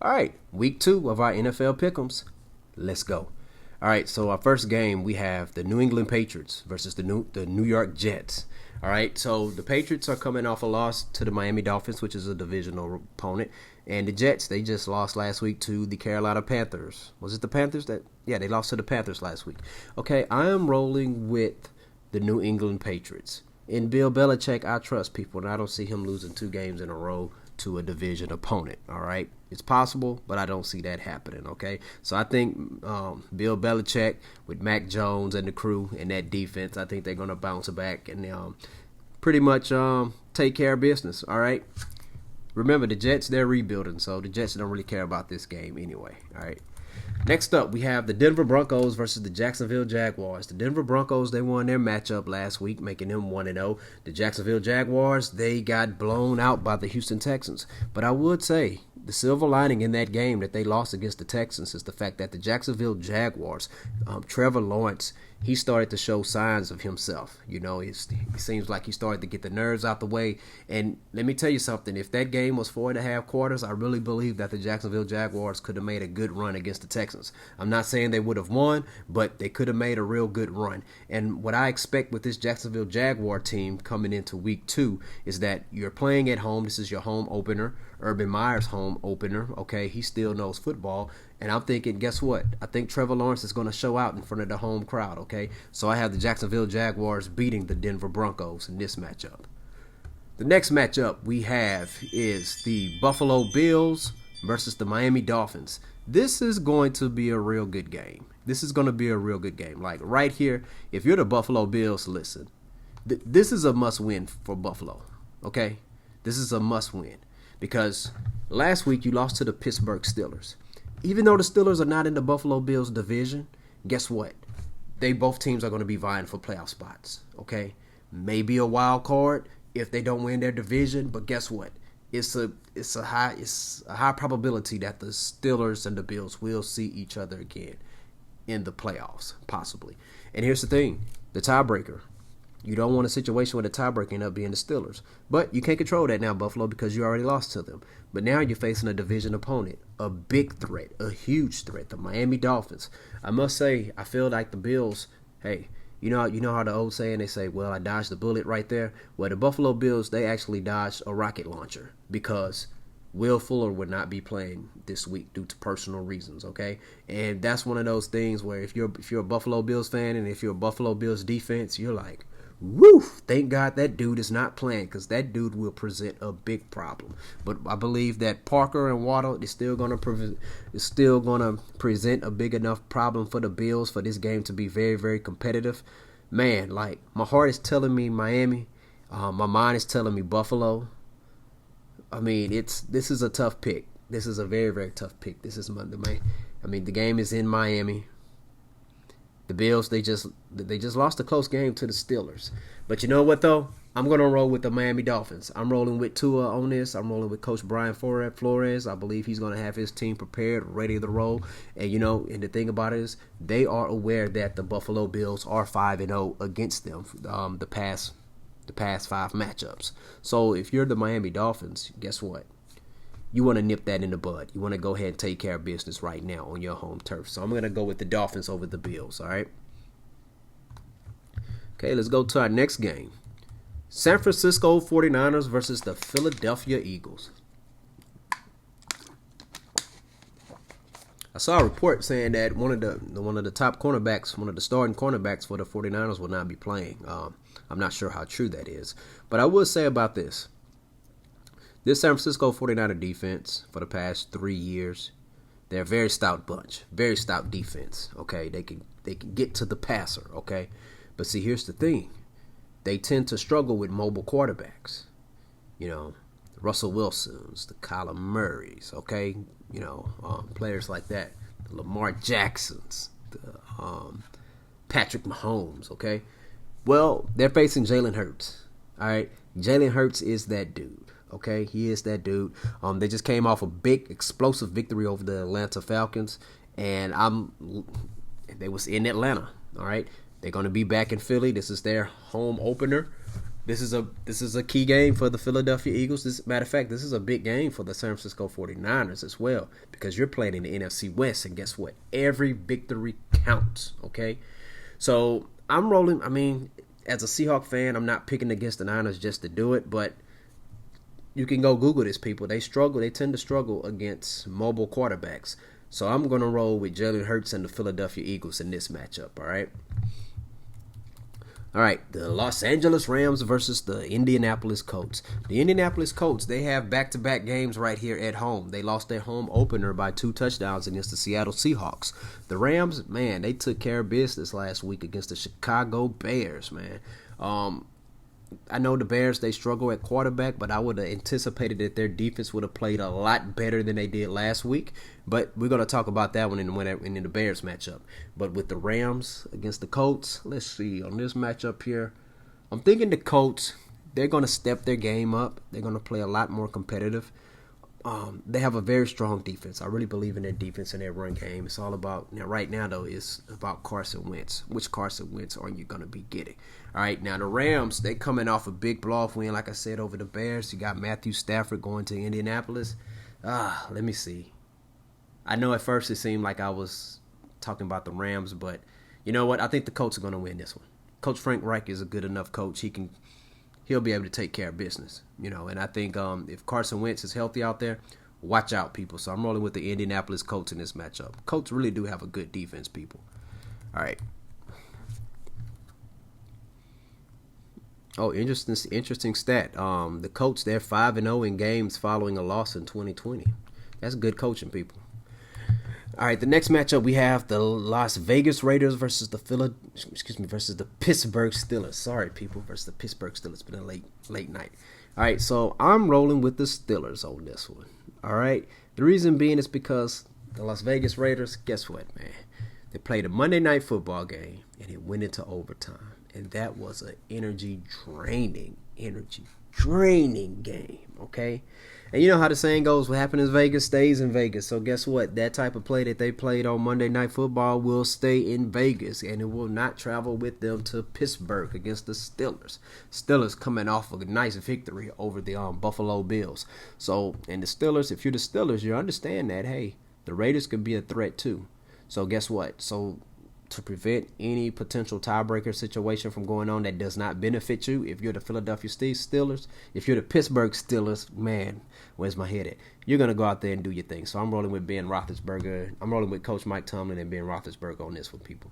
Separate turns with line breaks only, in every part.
All right, week 2 of our NFL pick'ems. Let's go. All right, so our first game we have the New England Patriots versus the New York Jets. All right, so the Patriots are coming off a loss to the Miami Dolphins, which is a divisional opponent, and the Jets they just lost last week to the Carolina Panthers. Was it the Panthers that? Yeah, they lost to the Panthers last week. Okay, I am rolling with the New England Patriots. In Bill Belichick, I trust people, and I don't see him losing 2 games in a row to a division opponent. All right, it's possible, but I don't see that happening. Okay, so I think Bill Belichick with Mac Jones and the crew and that defense, I think they're gonna bounce back and pretty much take care of business. All right. Remember, the Jets, they're rebuilding, so the Jets don't really care about this game anyway. All right. Next up, we have the Denver Broncos versus the Jacksonville Jaguars. The Denver Broncos, they won their matchup last week, making them 1-0. The Jacksonville Jaguars, they got blown out by the Houston Texans. But I would say the silver lining in that game that they lost against the Texans is the fact that the Jacksonville Jaguars, Trevor Lawrence, he started to show signs of himself. You know, it seems like he started to get the nerves out the way. And let me tell you something. If that game was 4.5 quarters, I really believe that the Jacksonville Jaguars could have made a good run against the Texans. I'm not saying they would have won, but they could have made a real good run. And what I expect with this Jacksonville Jaguar team coming into week 2 is that you're playing at home. This is your home opener. Urban Meyer's home opener. Okay, he still knows football. And I'm thinking, guess what? I think Trevor Lawrence is going to show out in front of the home crowd, okay? So I have the Jacksonville Jaguars beating the Denver Broncos in this matchup. The next matchup we have is the Buffalo Bills versus the Miami Dolphins. This is going to be a real good game. This is going to be a real good game. Like right here, if you're the Buffalo Bills, listen. This is a must-win for Buffalo, okay? This is a must-win because last week you lost to the Pittsburgh Steelers. Even though the Steelers are not in the Buffalo Bills division, guess what? Both teams are going to be vying for playoff spots, okay? Maybe a wild card if they don't win their division, but guess what? It's a high probability that the Steelers and the Bills will see each other again in the playoffs, possibly. And here's the thing, the tiebreaker. You don't want a situation where the tiebreaker end up being the Steelers. But you can't control that now, Buffalo, because you already lost to them. But now you're facing a division opponent, a big threat, a huge threat, the Miami Dolphins. I must say, I feel like the Bills, hey, you know how the old saying, they say, well, I dodged the bullet right there. Well, the Buffalo Bills, they actually dodged a rocket launcher because Will Fuller would not be playing this week due to personal reasons, okay? And that's one of those things where if you're a Buffalo Bills fan and if you're a Buffalo Bills defense, you're like, woo! Thank God that dude is not playing because that dude will present a big problem. But I believe that Parker and Waddle is still gonna present a big enough problem for the Bills for this game to be very, very competitive. Man, like my heart is telling me Miami, my mind is telling me Buffalo. I mean, this is a tough pick. This is a very, very tough pick. This is the game is in Miami. The Bills, they just lost a close game to the Steelers. But you know what, though? I'm going to roll with the Miami Dolphins. I'm rolling with Tua on this. I'm rolling with Coach Brian Flores. I believe he's going to have his team prepared, ready to roll. And, and the thing about it is they are aware that the Buffalo Bills are 5-0 against them the past 5 matchups. So if you're the Miami Dolphins, guess what? You want to nip that in the bud. You want to go ahead and take care of business right now on your home turf. So I'm going to go with the Dolphins over the Bills, all right? Okay, let's go to our next game. San Francisco 49ers versus the Philadelphia Eagles. I saw a report saying that one of the top cornerbacks, one of the starting cornerbacks for the 49ers will not be playing. I'm not sure how true that is. But I will say about this. This San Francisco 49er defense for the past 3 years, they're a very stout bunch, very stout defense, okay? They can get to the passer, okay? But see, here's the thing. They tend to struggle with mobile quarterbacks. Russell Wilsons, the Kyler Murrays, okay? Players like that, the Lamar Jacksons, the Patrick Mahomes, okay? Well, they're facing Jalen Hurts, all right? Jalen Hurts is that dude. Okay, he is that dude. They just came off a big explosive victory over the Atlanta Falcons, and they was in Atlanta. All right, they're gonna be back in Philly. This is their home opener. This is a key game for the Philadelphia Eagles. Matter of fact, this is a big game for the San Francisco 49ers as well, because you're playing in the NFC West, and guess what? Every victory counts, okay? So I'm rolling. I mean, as a Seahawks fan, I'm not picking against the Niners just to do it, but you can go Google this, people. They tend to struggle against mobile quarterbacks. So I'm going to roll with Jalen Hurts and the Philadelphia Eagles in this matchup, all right? All right, the Los Angeles Rams versus the Indianapolis Colts. The Indianapolis Colts, they have back-to-back games right here at home. They lost their home opener by 2 touchdowns against the Seattle Seahawks. The Rams, man, they took care of business last week against the Chicago Bears, man. I know the Bears, they struggle at quarterback, but I would have anticipated that their defense would have played a lot better than they did last week. But we're going to talk about that one in the Bears matchup. But with the Rams against the Colts, let's see, on this matchup here, I'm thinking the Colts, they're going to step their game up. They're going to play a lot more competitive. They have a very strong defense. I really believe in their defense and their run game. It's all about, right now, though, it's about Carson Wentz. Which Carson Wentz are you going to be getting? All right, now the Rams, they coming off a big blow-off win, like I said, over the Bears. You got Matthew Stafford going to Indianapolis. Let me see. I know at first it seemed like I was talking about the Rams, but you know what? I think the Colts are going to win this one. Coach Frank Reich is a good enough coach. He'll be able to take care of business, and I think if Carson Wentz is healthy out there, watch out, people. So I'm rolling with the Indianapolis Colts in this matchup. Colts really do have a good defense, people. All right. Oh, interesting stat. The Colts, they're 5-0 in games following a loss in 2020. That's good coaching, people. All right, the next matchup we have the Las Vegas Raiders versus the Pittsburgh Steelers. Sorry, people, versus the Pittsburgh Steelers. It's been a late night. All right, so I'm rolling with the Steelers on this one. All right, the reason being is because the Las Vegas Raiders, guess what, man? They played a Monday Night Football game and it went into overtime, and that was an energy draining game. Okay. And you know how the saying goes, what happens in Vegas stays in Vegas. So guess what? That type of play that they played on Monday Night Football will stay in Vegas, and it will not travel with them to Pittsburgh against the Steelers. Steelers coming off of a nice victory over the Buffalo Bills. So, and the Steelers, if you're the Steelers, you understand that, hey, the Raiders could be a threat too. So guess what? So to prevent any potential tiebreaker situation from going on that does not benefit you, if you're the Philadelphia Steelers, if you're the Pittsburgh Steelers, man, where's my head at? You're going to go out there and do your thing. So I'm rolling with Ben Roethlisberger. I'm rolling with Coach Mike Tomlin and Ben Roethlisberger on this one, people.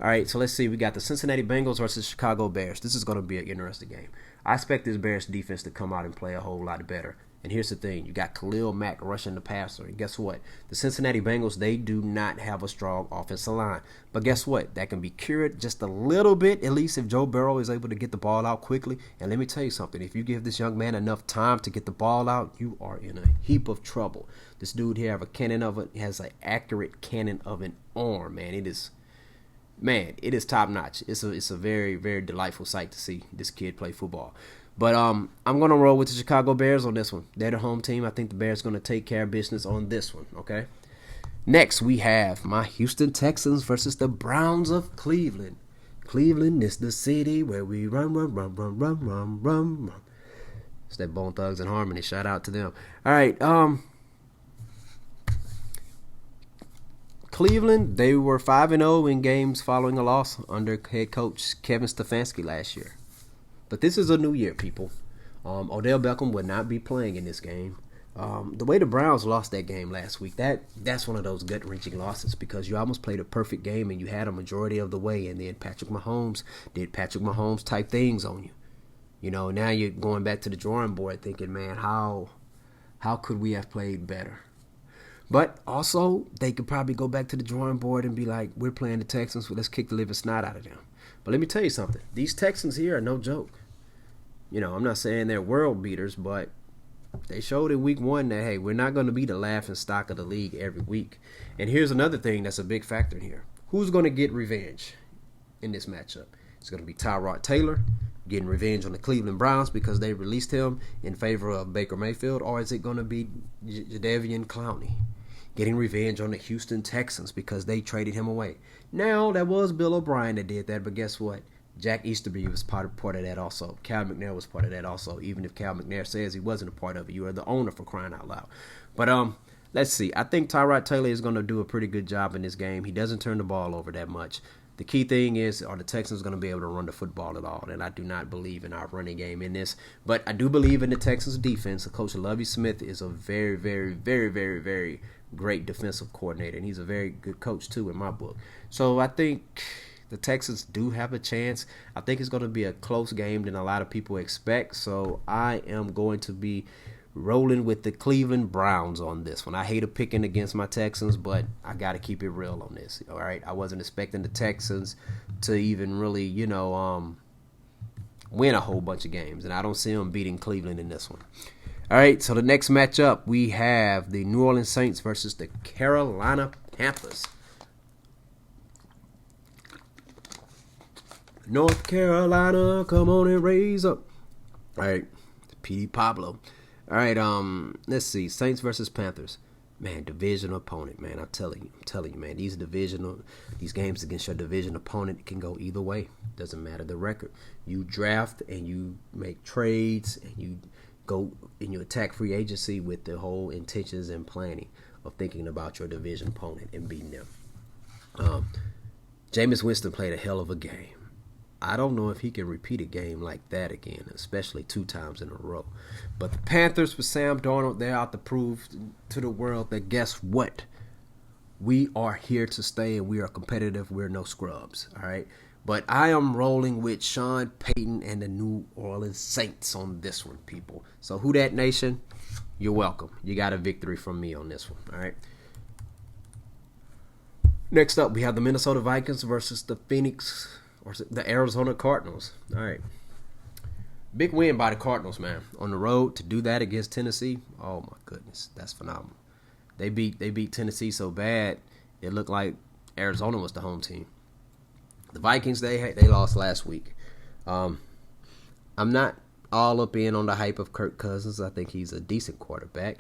All right, so let's see. We got the Cincinnati Bengals versus Chicago Bears. This is going to be an interesting game. I expect this Bears defense to come out and play a whole lot better. And here's the thing. You got Khalil Mack rushing the passer. And guess what? The Cincinnati Bengals, they do not have a strong offensive line. But guess what? That can be cured just a little bit, at least if Joe Burrow is able to get the ball out quickly. And let me tell you something. If you give this young man enough time to get the ball out, you are in a heap of trouble. This dude here has an accurate cannon of an arm, man. It is top notch. It's a very, very delightful sight to see this kid play football. But I'm going to roll with the Chicago Bears on this one. They're the home team. I think the Bears are going to take care of business on this one, okay? Next, we have my Houston Texans versus the Browns of Cleveland. Cleveland is the city where we run. It's that Bone Thugs and Harmony. Shout out to them. All right, Cleveland, they were 5-0 in games following a loss under head coach Kevin Stefanski last year. But this is a new year, people. Odell Beckham will not be playing in this game. The way the Browns lost that game last week, that's one of those gut-wrenching losses because you almost played a perfect game and you had a majority of the way, and then Patrick Mahomes did Patrick Mahomes type things on you. Now you're going back to the drawing board thinking, man, how could we have played better? But also, they could probably go back to the drawing board and be like, we're playing the Texans, so let's kick the living snot out of them. But let me tell you something. These Texans here are no joke. I'm not saying they're world beaters, but they showed in week 1 that, hey, we're not going to be the laughing stock of the league every week. And here's another thing that's a big factor here. Who's going to get revenge in this matchup? It's going to be Tyrod Taylor getting revenge on the Cleveland Browns because they released him in favor of Baker Mayfield, or is it going to be Jadeveon Clowney getting revenge on the Houston Texans because they traded him away? Now, that was Bill O'Brien that did that, but guess what? Jack Easterby was part of that also. Cal McNair was part of that also. Even if Cal McNair says he wasn't a part of it, you are the owner for crying out loud. But let's see. I think Tyrod Taylor is going to do a pretty good job in this game. He doesn't turn the ball over that much. The key thing is, are the Texans going to be able to run the football at all? And I do not believe in our running game in this. But I do believe in the Texans defense. Coach Lovie Smith is a very, very, very, very, very great defensive coordinator. And he's a very good coach, too, in my book. So I think the Texans do have a chance. I think it's going to be a close game than a lot of people expect. So I am going to be rolling with the Cleveland Browns on this one. I hate picking against my Texans, but I got to keep it real on this. All right, I wasn't expecting the Texans to even really, win a whole bunch of games, and I don't see them beating Cleveland in this one. All right, so the next matchup we have the New Orleans Saints versus the Carolina Panthers. North Carolina, come on and raise up. All right, P.D. Pablo. All right, let's see. Saints versus Panthers. Man, divisional opponent, man. I'm telling you, man. These games against your division opponent can go either way. Doesn't matter the record. You draft and you make trades and you go and you attack free agency with the whole intentions and planning of thinking about your division opponent and beating them. Jameis Winston played a hell of a game. I don't know if he can repeat a game like that again, especially 2 times in a row. But the Panthers with Sam Darnold, they're out to prove to the world that guess what? We are here to stay and we are competitive. We're no scrubs, all right? But I am rolling with Sean Payton and the New Orleans Saints on this one, people. So who that nation? You're welcome. You got a victory from me on this one, all right? Next up, we have the Minnesota Vikings versus the Arizona Cardinals. All right. Big win by the Cardinals, man. On the road to do that against Tennessee. Oh, my goodness. That's phenomenal. They beat Tennessee so bad, it looked like Arizona was the home team. The Vikings, they lost last week. I'm not all up in on the hype of Kirk Cousins. I think he's a decent quarterback.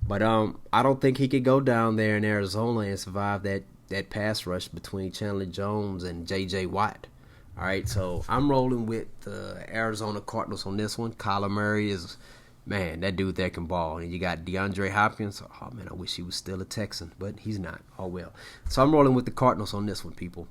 But I don't think he could go down there in Arizona and survive that pass rush between Chandler Jones and J.J. Watt. All right, so I'm rolling with the Arizona Cardinals on this one. Kyler Murray is, man, that dude there can ball. And you got DeAndre Hopkins. Oh, man, I wish he was still a Texan, but he's not. Oh, well. So I'm rolling with the Cardinals on this one, people.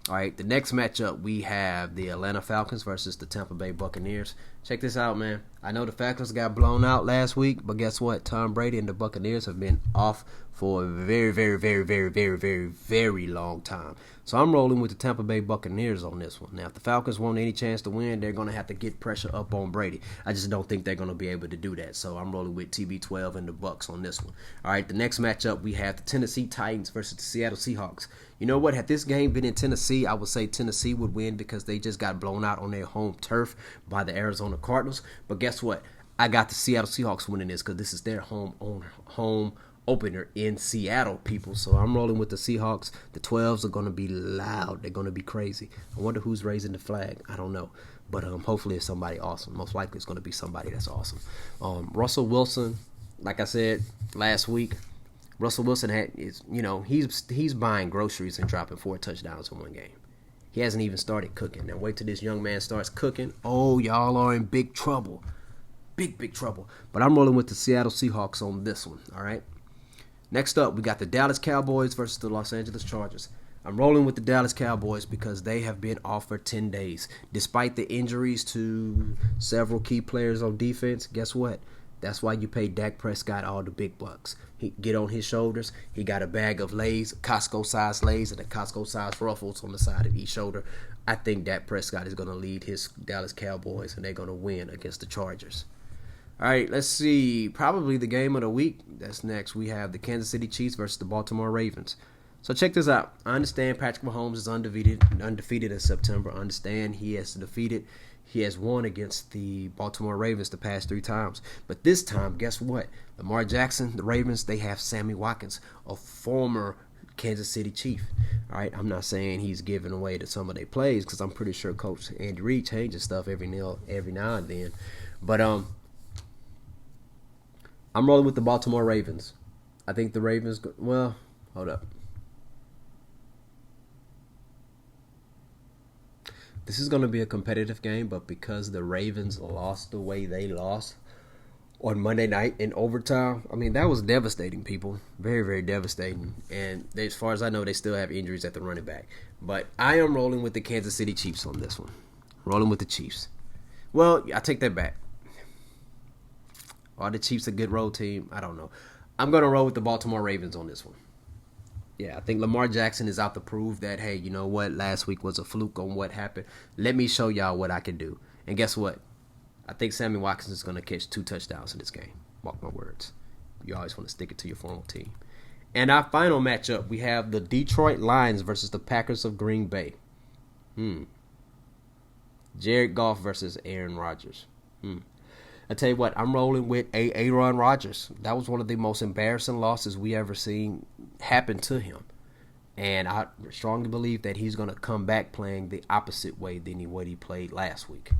All right, the next matchup, we have the Atlanta Falcons versus the Tampa Bay Buccaneers. Check this out, man. I know the Falcons got blown out last week, but guess what? Tom Brady and the Buccaneers have been off for a very, very, very, very, very, very, very long time. So I'm rolling with the Tampa Bay Buccaneers on this one. Now, if the Falcons want any chance to win, they're going to have to get pressure up on Brady. I just don't think they're going to be able to do that. So I'm rolling with TB12 and the Bucs on this one. All right, the next matchup, we have the Tennessee Titans versus the Seattle Seahawks. You know what? Had this game been in Tennessee, I would say Tennessee would win because they just got blown out on their home turf by the Arizona Cardinals. But guess what? I got the Seattle Seahawks winning this because this is their home opener in Seattle, people. So I'm rolling with the Seahawks. The 12s are going to be loud. They're going to be crazy. I wonder who's raising the flag. I don't know. But hopefully it's somebody awesome. Most likely it's going to be somebody that's awesome. Russell Wilson, like I said last week, Russell Wilson he's buying groceries and dropping 4 touchdowns in one game. He hasn't even started cooking. Now wait till this young man starts cooking. Oh, y'all are in big trouble. Big trouble. But I'm rolling with the Seattle Seahawks on this one, all right? Next up, we got the Dallas Cowboys versus the Los Angeles Chargers. I'm rolling with the Dallas Cowboys because they have been off for 10 days. Despite the injuries to several key players on defense, guess what? That's why you pay Dak Prescott all the big bucks. He get on his shoulders. He got a bag of Lay's, Costco-sized Lay's, and a Costco-sized Ruffles on the side of each shoulder. I think Dak Prescott is going to lead his Dallas Cowboys, and they're going to win against the Chargers. All right, let's see. Probably the game of the week. That's next. We have the Kansas City Chiefs versus the Baltimore Ravens. So check this out. I understand Patrick Mahomes is undefeated in September. I understand he has won against the Baltimore Ravens the past 3 times. But this time, guess what? Lamar Jackson, the Ravens, they have Sammy Watkins, a former Kansas City Chief. All right, I'm not saying he's giving away to some of their plays because I'm pretty sure Coach Andy Reid changes stuff every now and then. But I'm rolling with the Baltimore Ravens. I think the Ravens hold up. This is going to be a competitive game, but because the Ravens lost the way they lost on Monday night in overtime, I mean, that was devastating, people. Very, very devastating. And as far as I know, they still have injuries at the running back. But I am rolling with the Kansas City Chiefs on this one. Rolling with the Chiefs. Well, I take that back. Are the Chiefs a good road team? I don't know. I'm going to roll with the Baltimore Ravens on this one. Yeah, I think Lamar Jackson is out to prove that, hey, you know what? Last week was a fluke on what happened. Let me show y'all what I can do. And guess what? I think Sammy Watkins is going to catch 2 touchdowns in this game. Mark my words. You always want to stick it to your former team. And our final matchup, we have the Detroit Lions versus the Packers of Green Bay. Jared Goff versus Aaron Rodgers. I tell you what, I'm rolling with Aaron Rodgers. That was one of the most embarrassing losses we ever seen happen to him. And I strongly believe that he's going to come back playing the opposite way than what he played last week.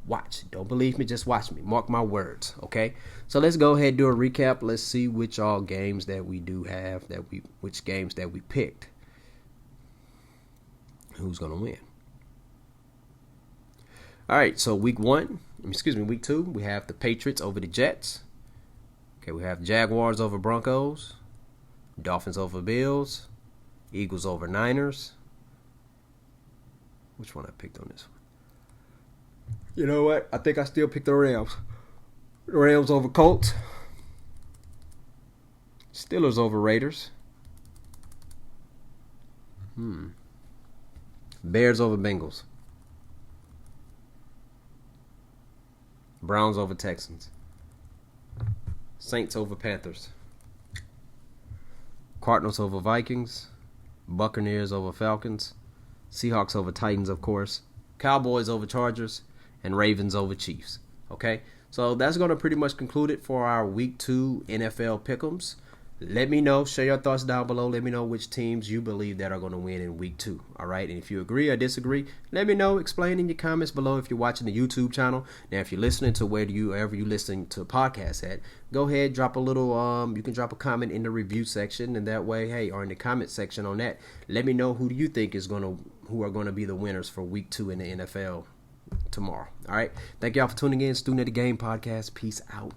Watch. Don't believe me, just watch me. Mark my words, okay? So let's go ahead and do a recap. Let's see which all games that we do have, which games that we picked. Who's going to win? All right, so week 2, we have the Patriots over the Jets. Okay, we have Jaguars over Broncos, Dolphins over Bills, Eagles over Niners. Which one I picked on this one? You know what? I think I still picked the Rams. Rams over Colts. Steelers over Raiders. Bears over Bengals. Browns over Texans. Saints over Panthers. Cardinals over Vikings. Buccaneers over Falcons. Seahawks over Titans, of course. Cowboys over Chargers. And Ravens over Chiefs. Okay? So that's going to pretty much conclude it for our Week 2 NFL Pick'ems. Let me know. Share your thoughts down below. Let me know which teams you believe that are going to win in Week 2. All right? And if you agree or disagree, let me know. Explain in your comments below if you're watching the YouTube channel. Now, if you're listening to wherever you listen to podcasts at, go ahead, drop a little, you can drop a comment in the review section. And that way, hey, or in the comment section on that, let me know who do you think who are going to be the winners for Week 2 in the NFL tomorrow. All right? Thank y'all for tuning in. Student of the Game podcast. Peace out.